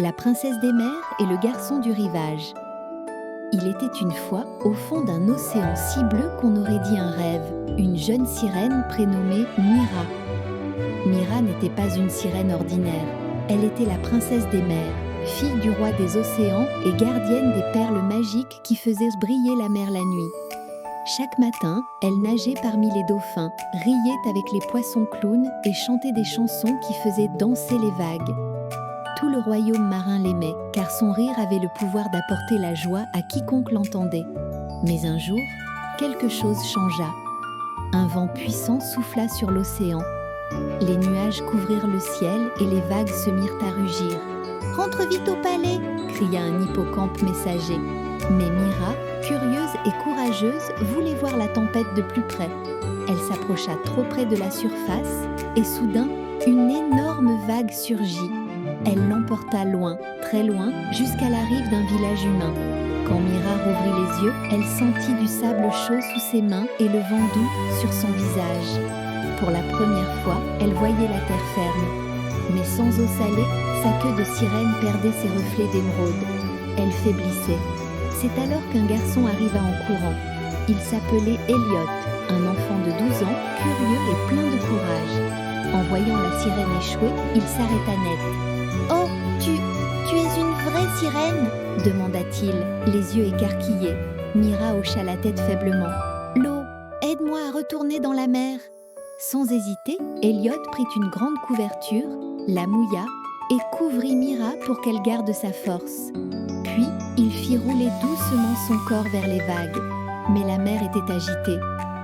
La princesse des mers et le garçon du rivage. Il était une fois, au fond d'un océan si bleu qu'on aurait dit un rêve, une jeune sirène prénommée Mira. Mira n'était pas une sirène ordinaire, elle était la princesse des mers, fille du roi des océans et gardienne des perles magiques qui faisaient briller la mer la nuit. Chaque matin, elle nageait parmi les dauphins, riait avec les poissons clowns et chantait des chansons qui faisaient danser les vagues. Tout le royaume marin l'aimait, car son rire avait le pouvoir d'apporter la joie à quiconque l'entendait. Mais un jour, quelque chose changea. Un vent puissant souffla sur l'océan. Les nuages couvrirent le ciel et les vagues se mirent à rugir. « Rentre vite au palais !» cria un hippocampe messager. Mais Mira, curieuse et courageuse, voulait voir la tempête de plus près. Elle s'approcha trop près de la surface et soudain, une énorme vague surgit. Elle l'emporta loin, très loin, jusqu'à la rive d'un village humain. Quand Mira rouvrit les yeux, elle sentit du sable chaud sous ses mains et le vent doux sur son visage. Pour la première fois, elle voyait la terre ferme. Mais sans eau salée, sa queue de sirène perdait ses reflets d'émeraude. Elle faiblissait. C'est alors qu'un garçon arriva en courant. Il s'appelait Elliot, un enfant de 12 ans, curieux et plein de courage. En voyant la sirène échouer, il s'arrêta net. « Oh, tu es une vraie sirène ?» demanda-t-il, les yeux écarquillés. Mira hocha la tête faiblement. « L'eau, aide-moi à retourner dans la mer !» Sans hésiter, Elliot prit une grande couverture, la mouilla et couvrit Mira pour qu'elle garde sa force. Puis, il fit rouler doucement son corps vers les vagues. Mais la mer était agitée.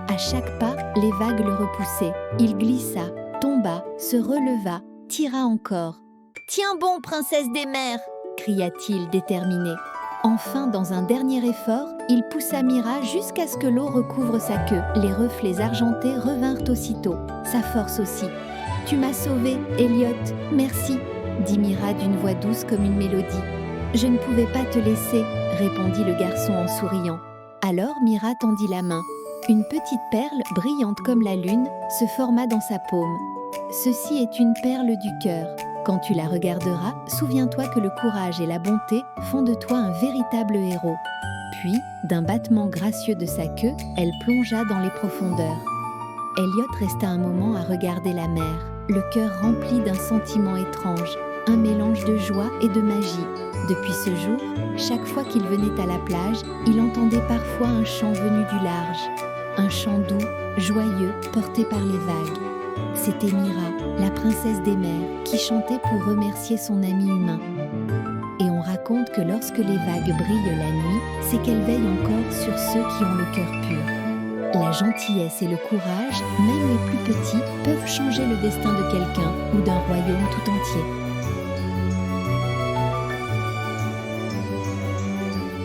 À chaque pas, les vagues le repoussaient. Il glissa, tomba, se releva, tira encore. « Tiens bon, princesse des mers !» cria-t-il déterminé. Enfin, dans un dernier effort, il poussa Mira jusqu'à ce que l'eau recouvre sa queue. Les reflets argentés revinrent aussitôt, sa force aussi. « Tu m'as sauvé, Elliot, merci !» dit Mira d'une voix douce comme une mélodie. « Je ne pouvais pas te laisser !» répondit le garçon en souriant. Alors Mira tendit la main. Une petite perle, brillante comme la lune, se forma dans sa paume. « Ceci est une perle du cœur. Quand tu la regarderas, souviens-toi que le courage et la bonté font de toi un véritable héros. » Puis, d'un battement gracieux de sa queue, elle plongea dans les profondeurs. Elliot resta un moment à regarder la mer, le cœur rempli d'un sentiment étrange, un mélange de joie et de magie. Depuis ce jour, chaque fois qu'il venait à la plage, il entendait parfois un chant venu du large, un chant doux, joyeux, porté par les vagues. C'était Mira, la princesse des mers, qui chantait pour remercier son ami humain. Et on raconte que lorsque les vagues brillent la nuit, c'est qu'elles veillent encore sur ceux qui ont le cœur pur. La gentillesse et le courage, même les plus petits, peuvent changer le destin de quelqu'un ou d'un royaume tout entier.